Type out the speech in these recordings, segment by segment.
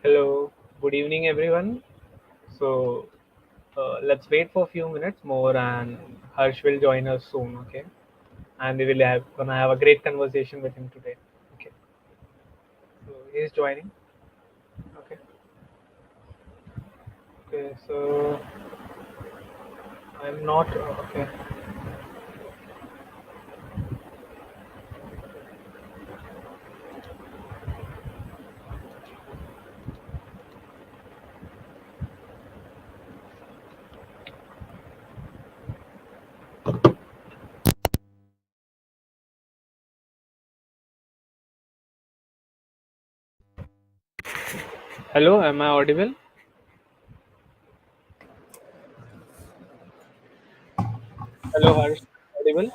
Hello, good evening, everyone. So let's wait for a few minutes more, and Harsh will join us soon. Okay, and we will gonna have a great conversation with him today. Okay, so he's joining. Okay, okay. So I'm not okay. Hello, am I audible? Hello, Harsh. Audible?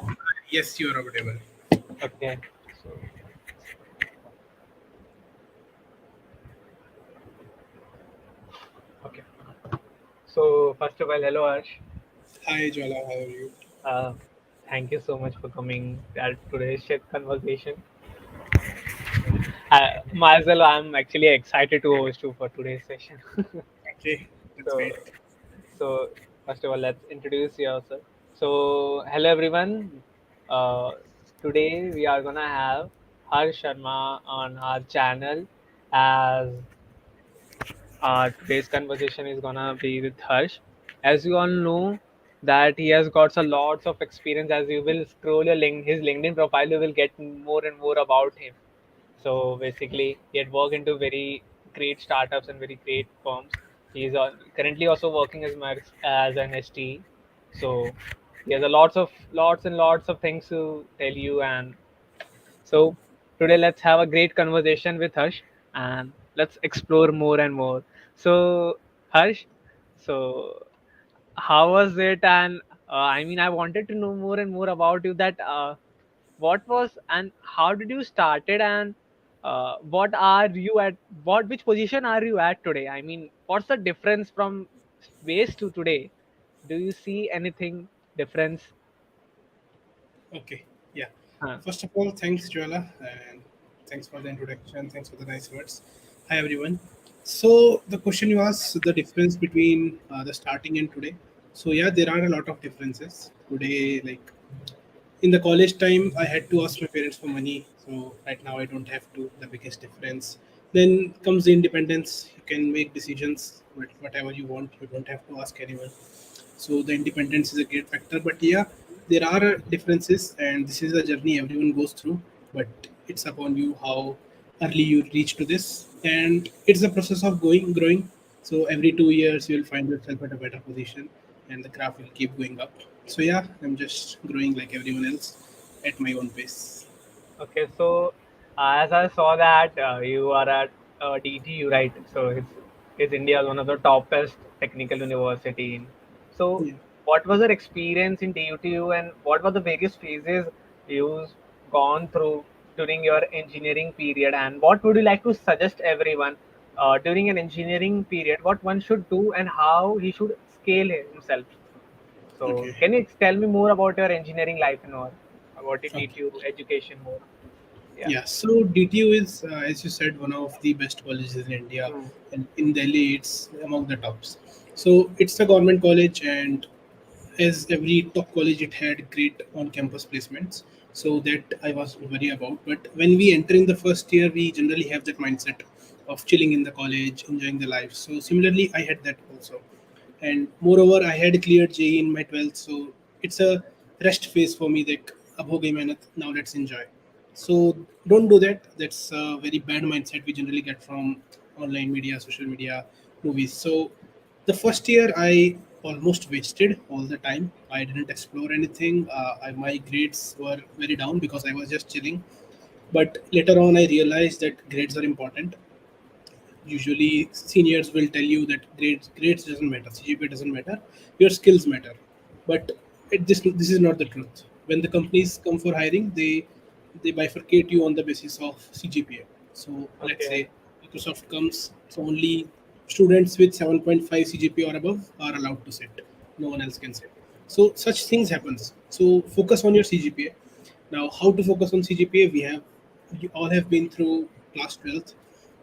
Yes, you are audible. Okay. So okay. So first of all, hello, Harsh. Hi, Jwala. How are you? Uh, Thank you so much for coming at today's chat conversation. Myself, I'm actually excited to host you for today's session. Okay, that's so, great. so first of all, let's introduce yourself. So, hello everyone. Uh, Today we are gonna have Harsh Sharma on our channel, as today's conversation is gonna be with Harsh. As you all know, that he has got a lots of experience. As you will scroll his LinkedIn profile, you will get more and more about him. So basically, he had worked into very great startups and very great firms. He's currently also working as an SDE. So he has a lots and lots of things to tell you. And so today, let's have a great conversation with Harsh, and let's explore more and more. So Harsh, so how was it? And I mean, I wanted to know more and more about you. That what was and how did you started, and what are you at? What which position are you at today? I mean, what's the difference from base to today? Do you see anything difference? Okay, yeah. Huh. First of all, thanks, Jwala, and thanks for the introduction. Thanks for the nice words. Hi, everyone. So, the question you asked, the difference between the starting and today. So, yeah, there are a lot of differences. Today, like in the college time, I had to ask my parents for money. So, right now, I don't have to. The biggest difference. Then comes the independence. You can make decisions, whatever you want. You don't have to ask anyone. So the independence is a great factor, but yeah, there are differences, and this is a journey everyone goes through, but it's upon you how early you reach to this, and it's a process of going growing. So every 2 years you'll find yourself at a better position, and the graph will keep going up. So yeah, I'm just growing like everyone else at my own pace. Okay, so as I saw that you are at DTU, right? So it's India's one of the toppest technical university. So Yeah. what was your experience in DUTU, and what were the various phases you've gone through during your engineering period, and what would you like to suggest everyone during an engineering period, what one should do and how he should scale himself? So Okay. can you tell me more about your engineering life and all, about it Okay. DTU education more? Yeah. Yeah, so DTU is, as you said, one of the best colleges in India, Hmm. and in Delhi, it's among the tops. So it's a government college, and as every top college, it had great on-campus placements. So that I was worried about. But when we enter in the first year, we generally have that mindset of chilling in the college, enjoying the life. So similarly, I had that also, and moreover, I had cleared JE in my 12th. So it's a rest phase for me. Like अब हो गई मेहनत, now let's enjoy. So don't do that. That's a very bad mindset we generally get from online media, social media, movies. So the first year I almost wasted all the time. I didn't explore anything. My grades were very down because I was just chilling. But later on, I realized that grades are important. Usually, seniors will tell you that grades doesn't matter, CGPA doesn't matter, your skills matter. But this is not the truth. When the companies come for hiring, they bifurcate you on the basis of CGPA. So let's Okay. say Microsoft comes, so only students with 7.5 CGPA or above are allowed to sit. No one else can sit. So such things happens. So focus on your CGPA. Now, how to focus on CGPA? We all have been through class 12th.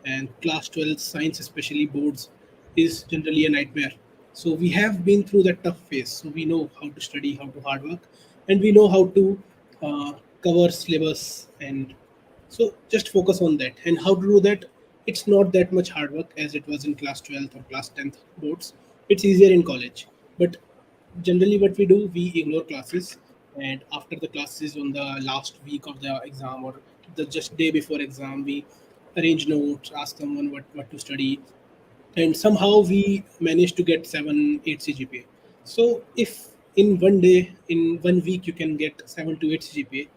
and class 12 science, especially boards, is generally a nightmare. So we have been through that tough phase. So we know how to study, how to hard work, and we know how to uh, cover syllabus. And so just focus on that. And how to do that? It's not that much hard work as it was in class 12th or class 10th boards. It's easier in college. But generally what we do, we ignore classes, and after the classes on the last week of the exam or the just day before exam, we arrange notes, ask someone what to study, and somehow we managed to get 7 8 cgpa. So if in one day, in one week, you can get 7 to 8 cgpa,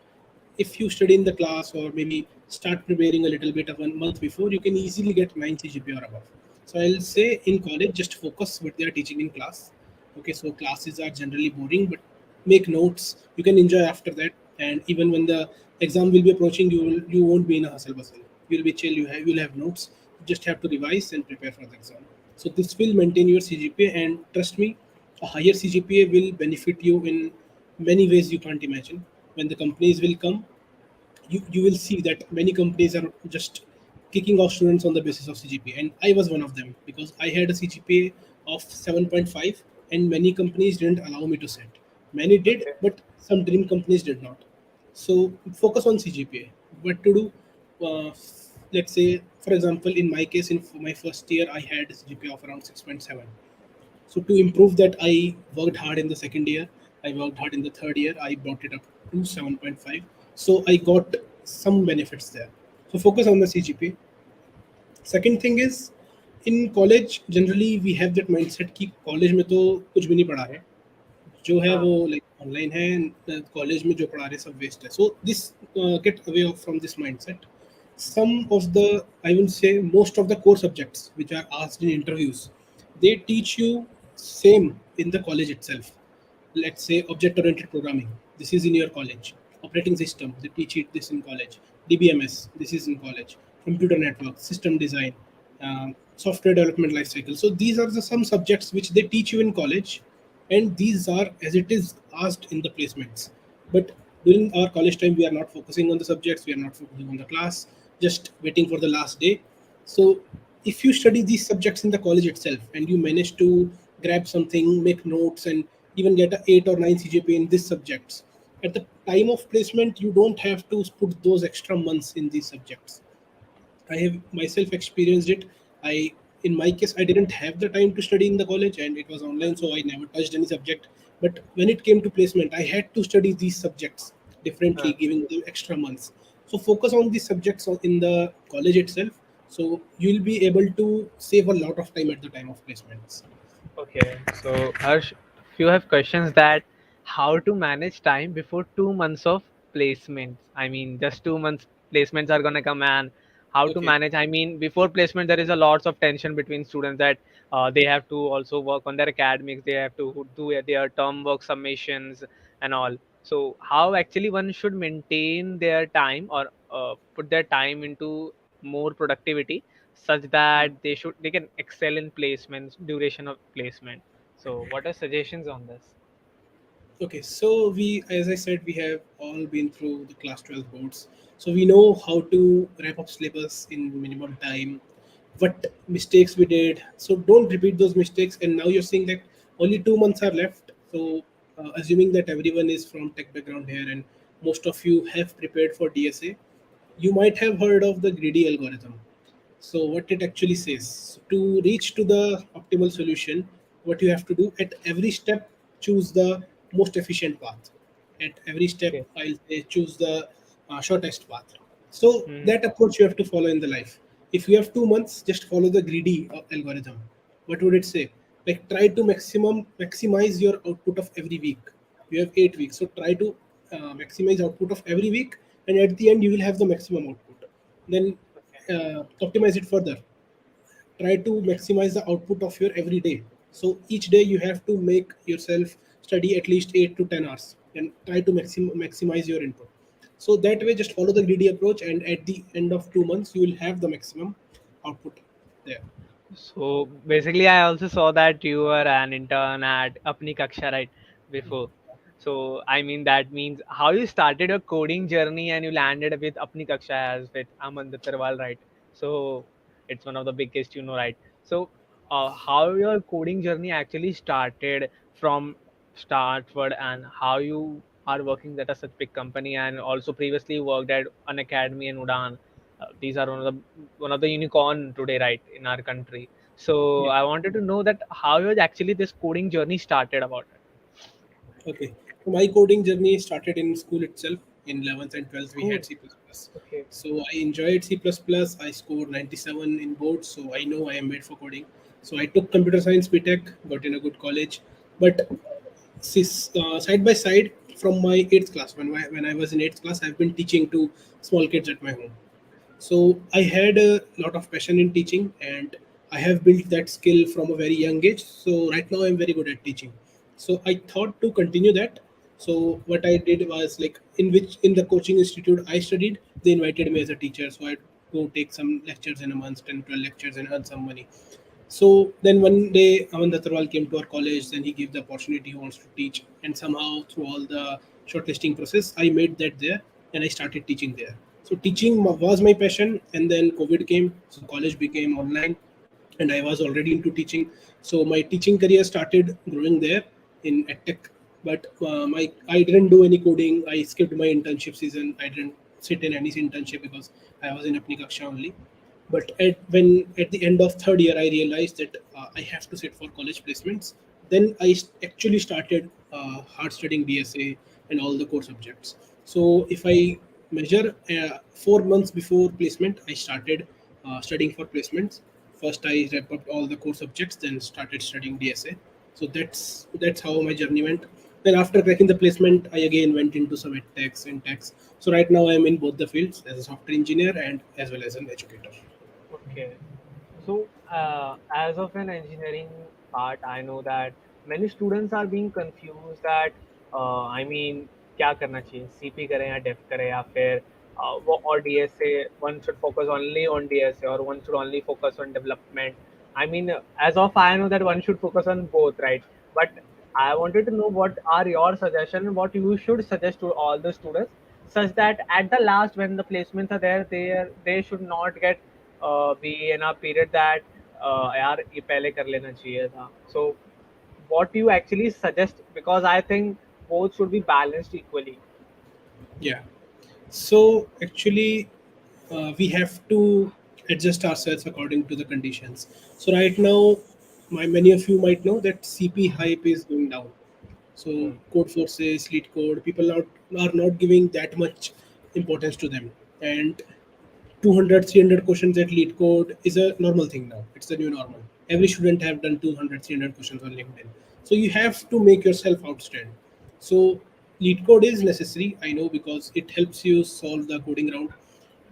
if you study in the class or maybe start preparing a little bit of 1 month before, you can easily get 9 cgpa or above. So I'll say in college, just focus what they are teaching in class. Okay, so classes are generally boring, but make notes, you can enjoy after that. And even when the exam will be approaching, you won't be in a hustle bustle, you'll be chill, you'll have notes, you just have to revise and prepare for the exam. So this will maintain your cgpa, and trust me, a higher cgpa will benefit you in many ways you can't imagine. When the companies will come, you will see that many companies are just kicking off students on the basis of CGPA, and I was one of them because I had a CGPA of 7.5, and many companies didn't allow me to sit. Many did, Okay. but some dream companies did not. So focus on CGPA. What to do? Let's say, for example, in my case, in my first year, I had a CGPA of around 6.7. So to improve that, I worked hard in the second year. I worked hard in the third year. I brought it up to 7.5. So I got some benefits there. So focus on the CGPA. Second thing is, in college generally we have that mindset कि college में तो कुछ भी नहीं पढ़ा है, जो है हाँ. वो लाइक ऑनलाइन है, कॉलेज में जो पढ़ा रहे सब वेस्ट है. So this get away from this mindset. Some of the, I will say, most of the core subjects which are asked in interviews, they teach you same in the college itself. Let's say object oriented programming, this is in your college. Operating system, they teach it this in college. DBMS, this is in college. Computer network, system design, software development lifecycle. So these are the some subjects which they teach you in college, and these are as it is asked in the placements. But during our college time, we are not focusing on the subjects, we are not focusing on the class, just waiting for the last day. So if you study these subjects in the college itself and you manage to grab something, make notes, and even get a 8 or 9 cgpa in these subjects, at the time of placement you don't have to put those extra months in these subjects. I have myself experienced it. In my case, I didn't have the time to study in the college, and it was online, so I never touched any subject. But when it came to placement, I had to study these subjects differently, हाँ. giving them extra months. So focus on these subjects in the college itself. So you'll be able to save a lot of time at the time of placements. Okay, so Harsh, if you have questions that how to manage time before 2 months of placements. I mean, just 2 months placements are gonna come, and how to Okay. manage. I mean, before placement there is a lots of tension between students that they have to also work on their academics. They have to do their term work submissions and all. So how actually one should maintain their time or put their time into more productivity such that they can excel in placements duration of placement. So what are suggestions on this? Okay, so we, as I said, we have all been through the class 12 boards. So we know how to wrap up syllabus in minimum time, what mistakes we did. So don't repeat those mistakes. And now you're seeing that only 2 months are left. So assuming that everyone is from tech background here and most of you have prepared for DSA, you might have heard of the greedy algorithm. So what it actually says, to reach to the optimal solution, what you have to do at every step, choose the most efficient path. At every step, Okay. I'll say choose the shortest path. So Hmm. that approach you have to follow in the life. If you have 2 months, just follow the greedy algorithm. What would it say? Like try to maximize your output of every week. You have 8 weeks, so try to maximize output of every week, and at the end you will have the maximum output. Then optimize it further. Try to maximize the output of your every day. So each day you have to make yourself study at least 8 to 10 hours and try to maximize your input. So that way, just follow the greedy approach, and at the end of 2 months you will have the maximum output there. So basically, I also saw that you were an intern at Apni Kaksha, right? Before. So I mean that means how you started your coding journey and you landed with Apni Kaksha as with Aman Dattarwal, right? So It's one of the biggest, right? So how your coding journey actually started from startward, and how you are working at a such big company, and also previously worked at an academy in Udan. These are one of the unicorn today, right, in our country. So Yeah. I wanted to know that how was actually this coding journey started about it. Okay. So my coding journey started in school itself. In 11th and 12th, we School. had C++. Okay. So I enjoyed C++. I scored 97 in boards, so I know I am made for coding. So I took computer science BTech, got in a good college. But side by side, from my 8th class, when I was in 8th class, I've been teaching to small kids at my home. So I had a lot of passion in teaching, and I have built that skill from a very young age. So right now I'm very good at teaching. So I thought to continue that. So what I did was, like, in the coaching institute I studied, they invited me as a teacher. So I'd go take some lectures in a month, 10, 12 lectures, and earn some money. So then one day, Aman Dattarwal came to our college. Then he gave the opportunity, he wants to teach, and somehow through all the shortlisting process, I made that there, and I started teaching there. So teaching was my passion, and then COVID came, so college became online, and I was already into teaching. So my teaching career started growing there in edtech. But my I didn't do any coding. I skipped my internship season. I didn't sit in any internship because I was in apni kaksha only. But at the end of third year I realized that I have to sit for college placements. Then actually started hard studying DSA and all the core subjects. So if I measure 4 months before placement, I started studying for placements. First I wrapped up all the core subjects, then started studying DSA. So that's how my journey went. Then after cracking the placement, I again went into some edtechs and techs. So right now I am in both the fields as a software engineer and as well as an educator. Okay. So, as of an engineering part, I know that many students are being confused that, I mean, क्या करना चाहिए, CP करें या def करें, या फिर वो और DSA, one should focus only on DSA or one should only focus on development. I mean, as of I know that one should focus on both, right? But I wanted to know what are your suggestions, what you should suggest to all the students, such that at the last when the placements are there, they should not get be in a period that यार ये पहले कर लेना चाहिए था. So what do you actually suggest, because I think both should be balanced equally. Yeah. So actually, we have to adjust ourselves according to the conditions. So right now, many of you might know that CP hype is going down. So Hmm. code forces, lead code, people are not giving that much importance to them. And 200, 300 questions at lead code is a normal thing now. It's the new normal. Every student have done 200, 300 questions on LinkedIn. So you have to make yourself outstand. So lead code is necessary, I know, because it helps you solve the coding round.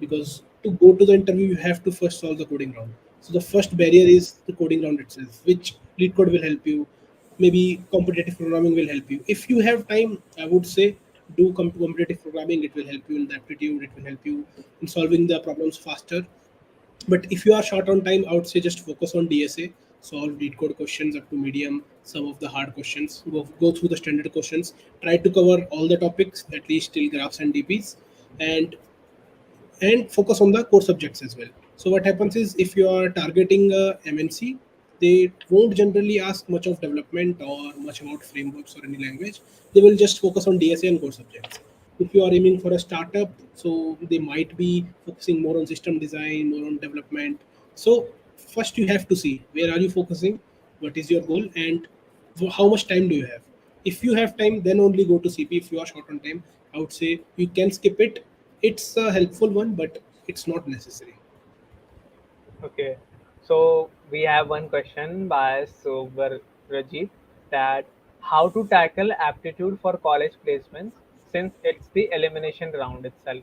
Because to go to the interview, you have to first solve the coding round. So the first barrier is the coding round itself, which lead code will help you. Maybe competitive programming will help you. If you have time, I would say do competitive programming. It will help you in the aptitude. It will help you in solving the problems faster. But if you are short on time, I would say just focus on DSA, solve lead code questions up to medium, some of the hard questions, go through the standard questions, try to cover all the topics, at least till graphs and DPs, and focus on the core subjects as well. So what happens is, if you are targeting a MNC, they won't generally ask much of development or much about frameworks or any language. They will just focus on DSA and core subjects. If you are aiming for a startup, so they might be focusing more on system design, more on development. So first you have to see where are you focusing, what is your goal, and how much time do you have. If you have time, then only go to CP. If you are short on time, I would say you can skip it. It's a helpful one, but it's not necessary. Okay. So we have one question by Sober Rajit, that how to tackle aptitude for college placements since it's the elimination round itself.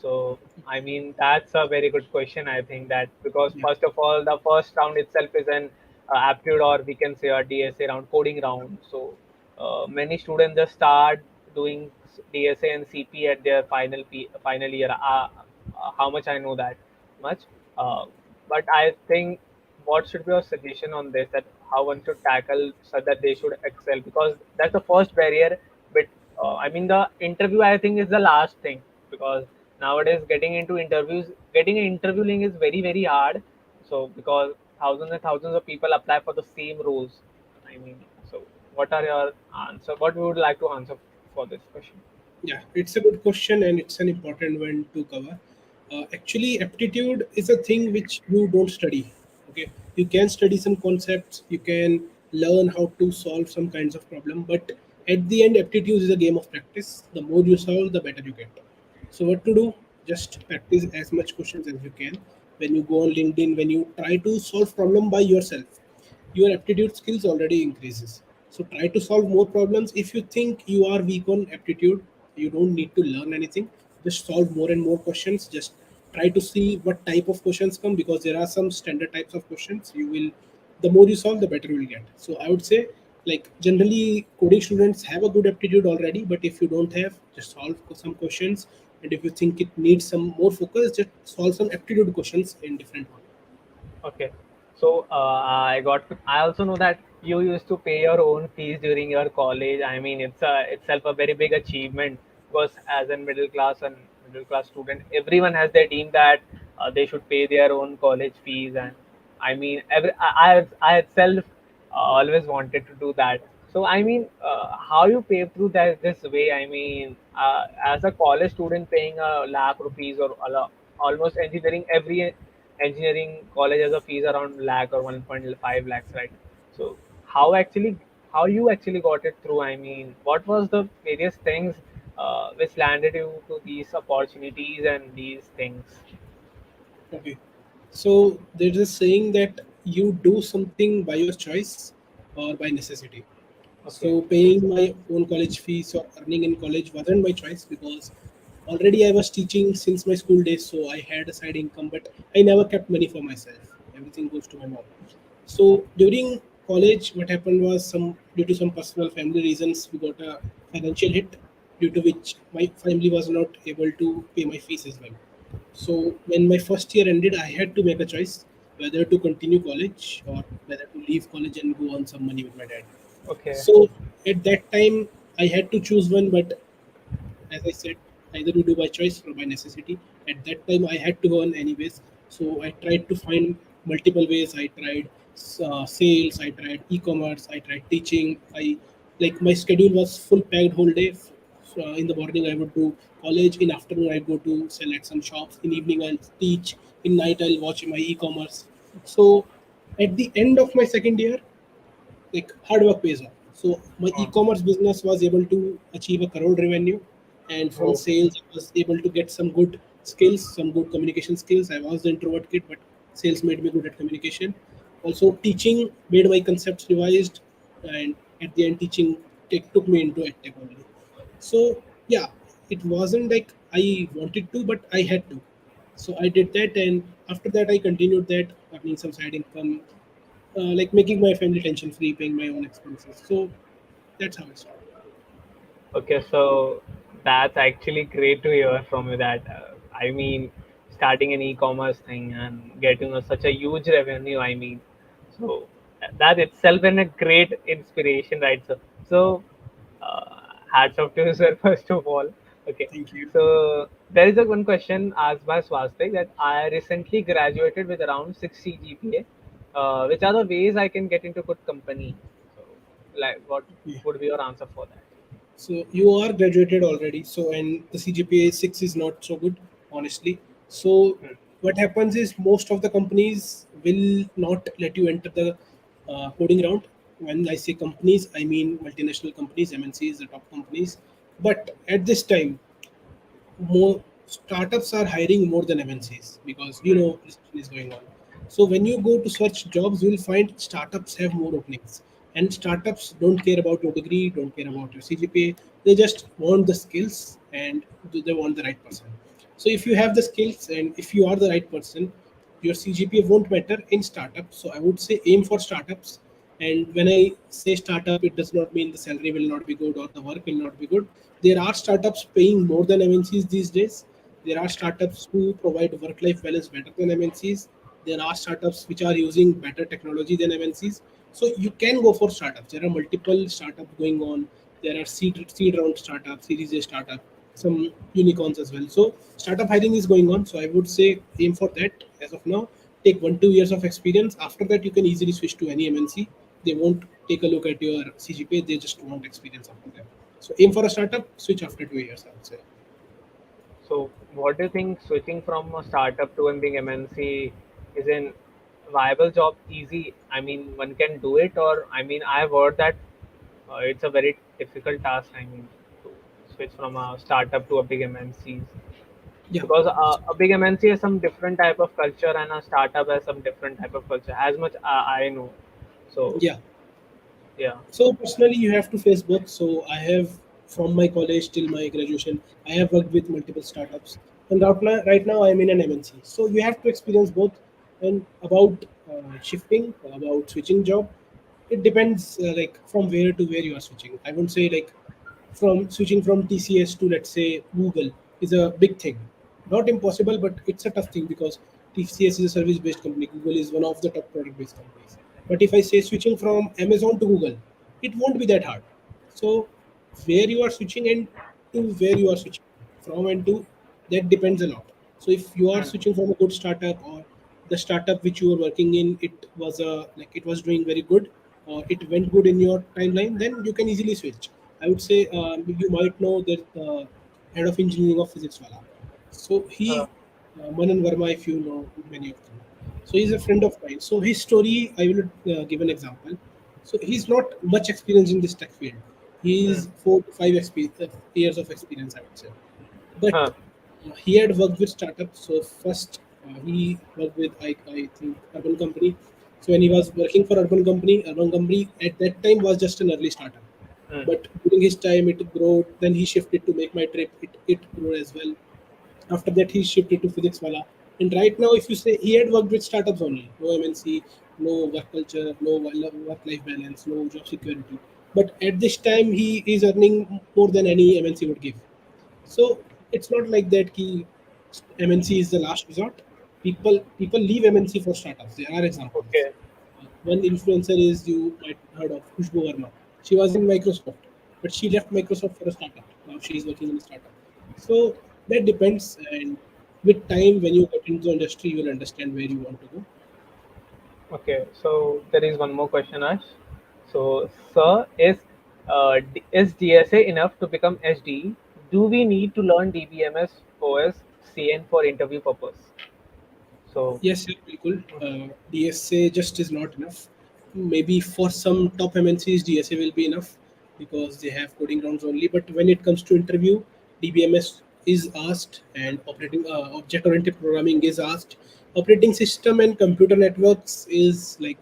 So, I mean, that's a very good question. I think that because Yeah. first of all, the first round itself is an aptitude, or we can say a DSA round, coding round. So, many students just start doing DSA and CP at their final year. How much I know that much, uh, but I think what should be your suggestion on this? That how one should tackle so that they should excel, because that's the first barrier. But I mean, the interview I think is the last thing, because nowadays getting an interview link is very very hard. So because thousands and thousands of people apply for the same roles. I mean, so what are your answer? What we would like to answer for this question? Yeah, it's a good question and it's an important one to cover. Actually, aptitude is a thing which you don't study. Okay, you can study some concepts, you can learn how to solve some kinds of problem, but at the end, aptitude is a game of practice. The more you solve, the better you get. So what to do? Just practice as much questions as you can. When you go on LinkedIn, when you try to solve problem by yourself, your aptitude skills already increases. So try to solve more problems. If you think you are weak on aptitude, you don't need to learn anything. Just solve more and more questions. Just try to see what type of questions come, because there are some standard types of questions. You will, the more you solve, the better you will get. So I would say, like, generally coding students have a good aptitude already, but if you don't have, just solve some questions. And if you think it needs some more focus, just solve some aptitude questions in different order. Okay. So I also know that you used to pay your own fees during your college. I mean, it's itself a very big achievement because as a middle class student, everyone has their dream that they should pay their own college fees. And I mean, I itself always wanted to do that. So I mean, how you pay through that this way? I mean, as a college student paying a lakh rupees or almost engineering college has a fees around lakh or 1.5 lakhs, right? So how actually how you actually got it through? I mean, what was the various things which landed you to these opportunities and these things? Okay. So there's a saying that you do something by your choice or by necessity. Okay, So paying my own college fees or earning in college wasn't my choice, because already I was teaching since my school days, so I had a side income, but I never kept money for myself. Everything goes to my mom. So during college, what happened was, some due to some personal family reasons, we got a financial hit, due to which my family was not able to pay my fees as well. So when my first year ended, I had to make a choice whether to continue college or whether to leave college and go on some money with my dad. okay, So at that time, I had to choose one, but as I said, either you do by choice or by necessity. At that time, I had to earn anyways. So I tried to find multiple ways. I tried sales, I tried e-commerce, I tried teaching. I, like, my schedule was full packed whole day. So in the morning, I would do college. In afternoon, I go to sell at some shops. In evening, I'll teach. In night, I'll watch my e-commerce. So at the end of my second year, like, hard work pays off. So my oh, e-commerce business was able to achieve a crore revenue, and from oh, sales, I was able to get some good skills, some good communication skills. I was the introvert kid, but sales made me good at communication. Also, teaching made my concepts revised, and at the end, teaching took me into edtech only. So yeah, it wasn't like I wanted to, but I had to. So I did that, and after that, I continued that, earning some side income, like making my family tension free, paying my own expenses. So that's how it started. okay. So that's actually great to hear from you that I mean, starting an e-commerce thing and getting such a huge revenue. I mean, so that itself is a great inspiration, right? So uh, hats off to you, sir. First of all, okay. Thank you. So there is a one question asked by Swastik that I recently graduated with around 60 GPA. Which are the ways I can get into good company? So, like, what Yeah. would be your answer for that? So you are graduated already. So, and the CGPA 6 is not so good, honestly. So Hmm. what happens is, most of the companies will not let you enter the coding round. When I say companies, I mean multinational companies, MNCs, the top companies. But at this time, more startups are hiring more than MNCs, because Hmm. recession is going on. So when you go to search jobs, you will find startups have more openings, and startups don't care about your degree, don't care about your CGPA. They just want the skills, and they want the right person. So if you have the skills and if you are the right person, your CGPA won't matter in startups. So I would say aim for startups. And when I say startup, it does not mean the salary will not be good or the work will not be good. There are startups paying more than MNCs these days. There are startups who provide work-life balance better than MNCs. There are startups which are using better technology than MNCs. So you can go for startups. There are multiple startups going on. There are seed round startups, Series A startup. some unicorns as well. So startup hiring is going on. So I would say aim for that as of now. Take 1 2 years of experience. After that, you can easily switch to any MNC. They won't take a look at your CGPA. They just want experience after that. So aim for a startup. Switch after 2 years, I would say. So, what do you think switching from a startup to a big MNC is an viable job easy? I mean, one can do it, or I mean, I've heard that it's a very difficult task. I mean, to switch from a startup to a big MNCs Yeah. because a big MNC has some different type of culture and a startup has some different type of culture. As much I know, so Yeah. yeah. So personally, you have to face both. So I have, from my college till my graduation, I have worked with multiple startups, and right now I'm in an MNC. So you have to experience both. And about shifting, about switching job, it depends like from where to where you are switching. I won't say like from switching from TCS to, let's say, Google is a big thing. Not impossible, but it's a tough thing because TCS is a service based company. Google is one of the top product based companies. But if I say switching from Amazon to Google, it won't be that hard. So where you are switching and to where you are switching from and to, that depends a lot. So if you are Hmm. switching from a good startup, or the startup which you were working in, it was a like it was doing very good, or it went good in your timeline, then you can easily switch. I would say you might know that head of engineering of physics wala. So Uh, Manan Verma, if you know many of them. So he's a friend of mine. So his story, I will give an example. So he's not much experienced in this tech field. hmm. He's 4 to 5 years of experience, I would say. But Huh. he had worked with startups. So first, he worked with I think Urban Company. So when he was working for Urban Company at that time was just an early startup. Hmm. But during his time, it grew. Then he shifted to Make My Trip. It grew as well. After that, he shifted to Physics Wala. And right now, if you say he had worked with startups only, no MNC, no work culture, no work life balance, no job security. But at this time, he is earning more than any MNC would give. So it's not like that. MNC is the last resort. People leave MNC for startups. There are examples. Okay. One influencer is, you might heard of, Khushbu Verma. She was in Microsoft, but she left Microsoft for a startup. Now she is working in a startup. So that depends, and with time, when you get into the industry, you will understand where you want to go. Okay, so there is one more question, Ash. So, sir, is DSA enough to become SDE? Do we need to learn DBMS, OS, CN for interview purpose? So, Yes, yeah, बिल्कुल. DSA just is not enough. Maybe for some top MNCs, DSA will be enough because they have coding rounds only. But when it comes to interview, DBMS is asked, and operating object-oriented programming is asked. Operating system and computer networks is like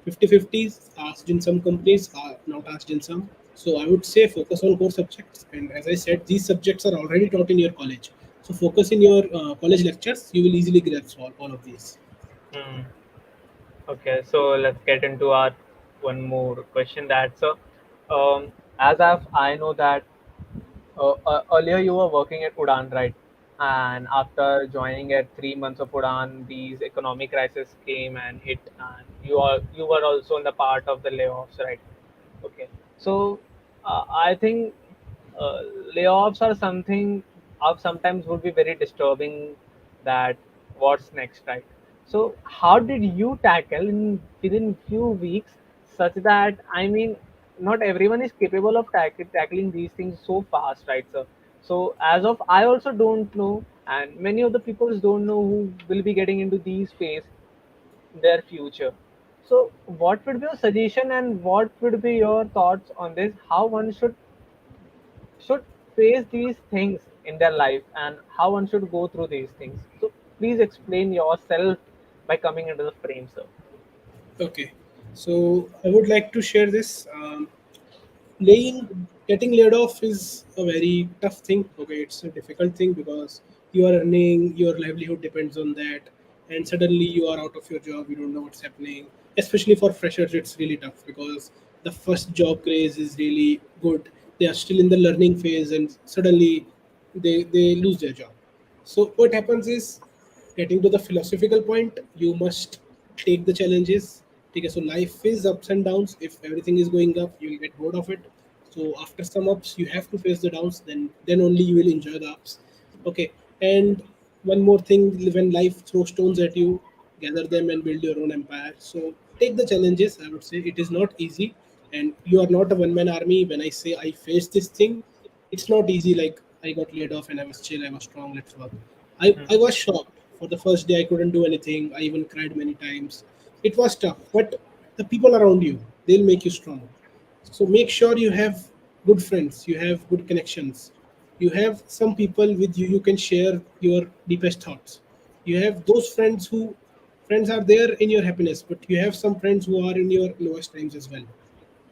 50-50, asked in some companies, are not asked in some. So I would say focus on core subjects. And as I said, these subjects are already taught in your college. So focus in your college lectures. You will easily grasp all of these. hmm, okay, so let's get into our one more question. As I know that earlier you were working at Udan, right? And after joining at 3 months of Udan, these economic crisis came and hit, and you were also in the part of the layoffs, right? Okay, so I think uh, layoffs are something of sometimes would be very disturbing. That what's next, right? So how did you tackle in within few weeks such that I mean not everyone is capable of tackling these things so fast, right, sir? So as of I also don't know, and many of the people don't know who will be getting into these phase their future. So, what would be your suggestion and what would be your thoughts on this? How one should face these things in their life and how one should go through these things. So, please explain yourself by coming into the frame, sir. Okay. So I would like to share this. Getting laid off is a very tough thing. Okay, it's a difficult thing because you are earning, your livelihood depends on that, and suddenly you are out of your job. You don't know what's happening. Especially for freshers, it's really tough because the first job craze is really good. They are still in the learning phase, and suddenly they lose their job. So what happens is, getting to the philosophical point, you must take the challenges. Okay, so life is ups and downs. If everything is going up, you will get bored of it. So after some ups, you have to face the downs. Then only you will enjoy the ups. Okay. And one more thing: when life throws stones at you, gather them and build your own empire. So take the challenges. I would say it is not easy, and you are not a one man army. When I say I faced this thing, it's not easy. Like I got laid off and I was chill. I was strong. Let's work. I was shocked. For the first day, I couldn't do anything. I even cried many times. It was tough, but the people around you, they'll make you strong. So make sure you have good friends, you have good connections, you have some people with you can share your deepest thoughts. You have those friends are there in your happiness, but you have some friends who are in your lowest times as well.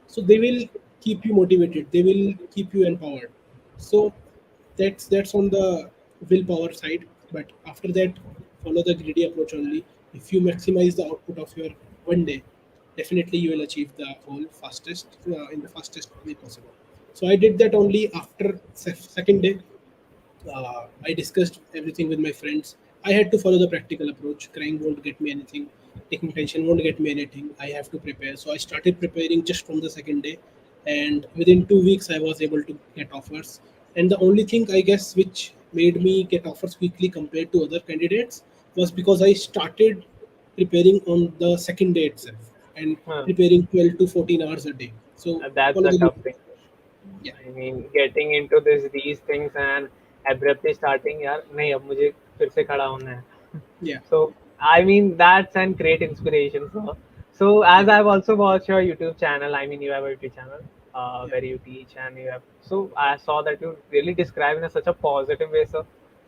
So they will keep you motivated, they will keep you empowered. So that's on the willpower side. But after that, follow the greedy approach only. If you maximize the output of your one day, definitely you will achieve the goal fastest, in the fastest way possible. So I did that only after second day. I discussed everything with my friends. I had to follow the practical approach. Crying won't get me anything. Taking tension won't get me anything. I have to prepare. So I started preparing just from the second day, and within 2 weeks I was able to get offers. And the only thing I guess which made me get offers quickly compared to other candidates was because I started preparing on the second day itself and Huh. preparing 12 to 14 hours a day. So That's follow a the tough thing. yeah, I mean, getting into these things and abruptly starting, यार नहीं अब मुझे फिर से खड़ा होना है. yeah, So I mean that's an great inspiration. So yeah, as I've also watched your YouTube channel, I mean you have a YouTube channel yeah, where you teach and you have. So I saw that you really describe in a, such a positive way, sir.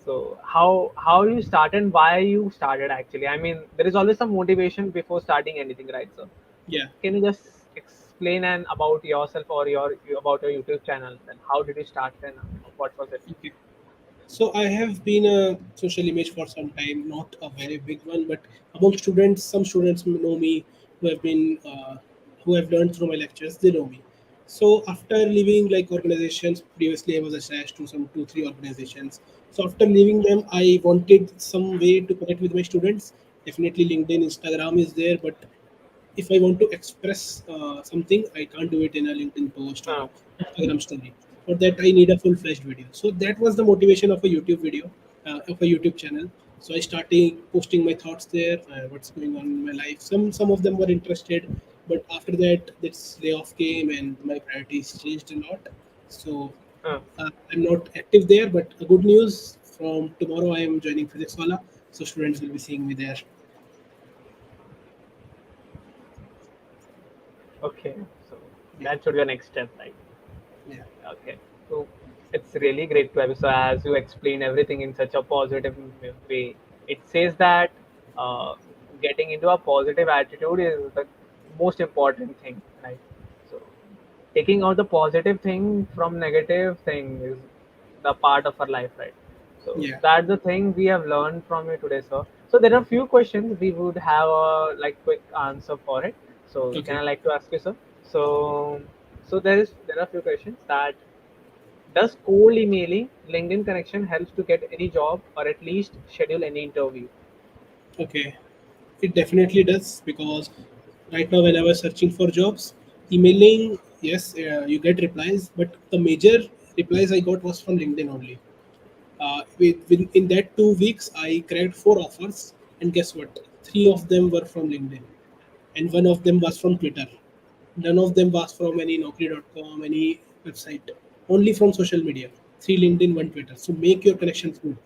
So how you started and why you started actually? I mean there is always some motivation before starting anything, right, sir? So yeah. can you just explain and about yourself or about your YouTube channel and how did you start and what was it? Okay. So I have been a social image for some time, not a very big one, but among students, some students know me who have been who have learned through my lectures. They know me. So after leaving like organizations, previously I was attached to some 2 3 organizations. So after leaving them, I wanted some way to connect with my students. Definitely LinkedIn, Instagram is there, but if I want to express something, I can't do it in a LinkedIn post or Uh, Instagram story. For that, I need a full-fledged video. So that was the motivation of a YouTube video, of a YouTube channel. So I started posting my thoughts there, what's going on in my life. Some of them were interested, but after that, this layoff came and my priorities changed a lot. So uh, I'm not active there. But a good news, from tomorrow I am joining Physics Wala, so students will be seeing me there. okay, so Yeah, that should be your next step, right? yeah, Okay, so it's really great to have you. So as you explain everything in such a positive way, it says that uh, getting into a positive attitude is the most important thing, right? So taking out the positive thing from negative thing is the part of our life, right? So yeah. that's the thing we have learned from you today, sir. So there are few questions we would have a like quick answer for it. So can Okay. I like to ask you, sir? So there are few questions that does cold emailing LinkedIn connection helps to get any job or at least schedule any interview? Okay. It definitely does, because right now when I was searching for jobs, emailing, yes, you get replies, but the major replies I got was from LinkedIn only. In that 2 weeks, I cracked 4 offers, and guess what? Three of them were from LinkedIn, and one of them was from Twitter. None of them was from any Naukri.com, any website. Only from social media. Three LinkedIn, one Twitter. So make your connections good.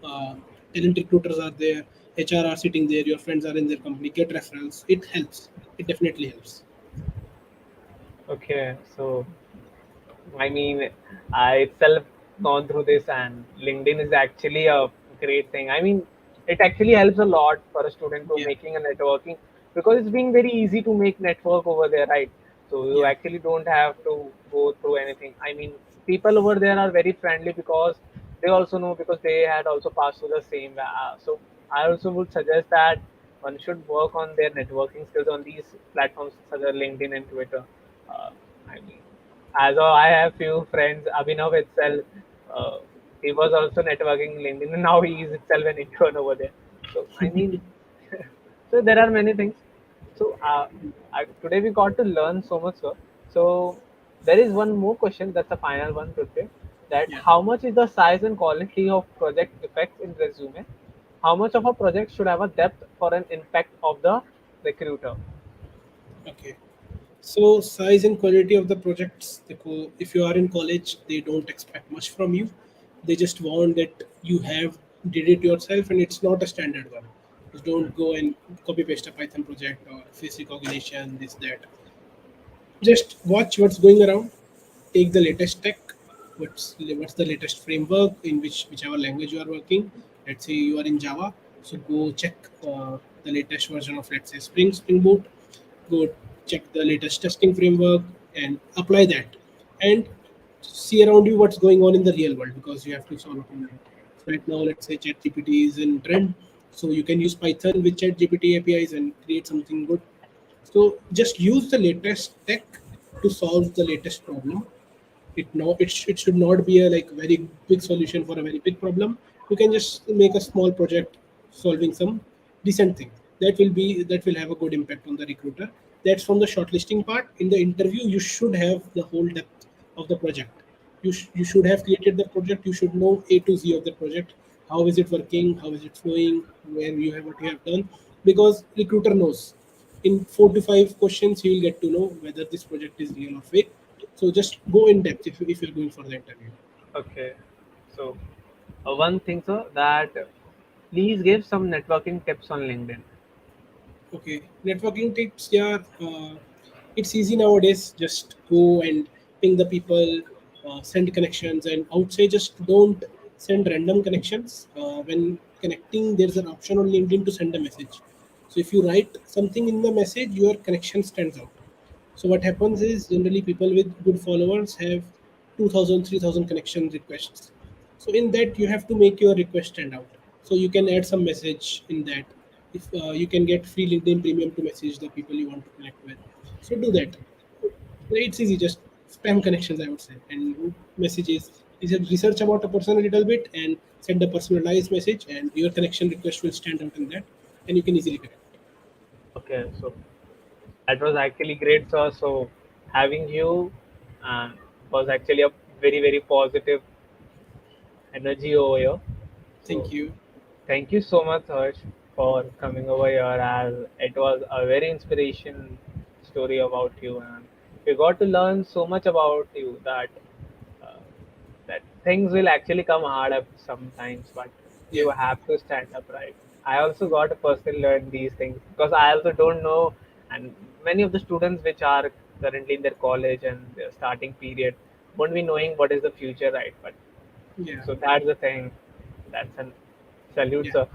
Uh, Talent recruiters are there. HR are sitting there. Your friends are in their company. Get referrals. It helps. It definitely helps. Okay, so I mean, I itself gone through this, and LinkedIn is actually a great thing. I mean, it actually helps a lot for a student to Yeah. making a networking because it's being very easy to make network over there, right? So you Yeah. actually don't have to go through anything. I mean, people over there are very friendly because they also know because they had also passed through the same. So I also would suggest that one should work on their networking skills on these platforms such as LinkedIn and Twitter. Uh, I mean, as of I have few friends, Abhinav itself, uh, he was also networking LinkedIn, and now he is itself an intern over there. So I mean, so there are many things. So today we got to learn so much, sir. So There is one more question. That's the final one today. That Yeah. how much is the size and quality of project effects in resume? How much of a project should have a depth for an impact of the recruiter? Okay. So size and quality of the projects. If you are in college, they don't expect much from you. They just want that you have did it yourself, and it's not a standard one. Just don't go and copy paste a Python project or face recognition, this that. Just watch what's going around, take the latest tech, what's the latest framework in whichever language you are working. Let's say you are in Java, so go check the latest version of, let's say, Spring Boot. Go check the latest testing framework and apply that, and see around you what's going on in the real world, because you have to solve a problem. So right now, let's say ChatGPT is in trend, so you can use Python with ChatGPT APIs and create something good. So just use the latest tech to solve the latest problem. It should not be a like very big solution for a very big problem. You can just make a small project solving some decent thing. That will have a good impact on the recruiter. That's from the shortlisting part. In the interview, you should have the whole depth of the project. You should have created the project. You should know A to Z of the project. How is it working? How is it flowing? Where you have what you have done, because recruiter knows in 4 to 5 questions you will get to know whether this project is real or fake. So just go in depth if you're going for the interview. Okay. So one thing, sir, that please give some networking tips on LinkedIn. Okay, networking tips. Yeah, it's easy nowadays. Just go and ping the people, send connections, and I would say just don't send random connections. When connecting, there's an option on LinkedIn to send a message. So if you write something in the message, your connection stands out. So what happens is generally people with good followers have 2,000, 3,000 connection requests. So in that you have to make your request stand out. So you can add some message in that. If you can get free LinkedIn Premium to message the people you want to connect with, so do that. It's easy, just spam connections, I would say, and messages. Research about a person a little bit and send a personalized message, and your connection request will stand out in that, and you can easily connect. Okay, so that was actually great, sir. So having you was actually a very very positive energy over here. So Thank you. thank you so much, Harsh, for coming over here. As it was a very inspiration story about you, and we got to learn so much about you that uh, that things will actually come hard up sometimes, but Yeah, you have to stand up, right? I also got to personally learn these things because I also don't know, and many of the students which are currently in their college and their starting period won't be knowing what is the future, right? But yeah, so that's the thing. That's an salute, yeah. sir.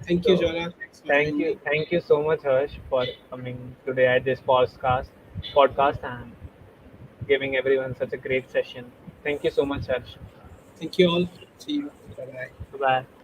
Thank you, So Jala. Thanks for having me. thank you so much, Harsh, for coming today at this podcast, and giving everyone such a great session. Thank you so much, Harsh. Thank you all. See you. Bye bye. Bye bye.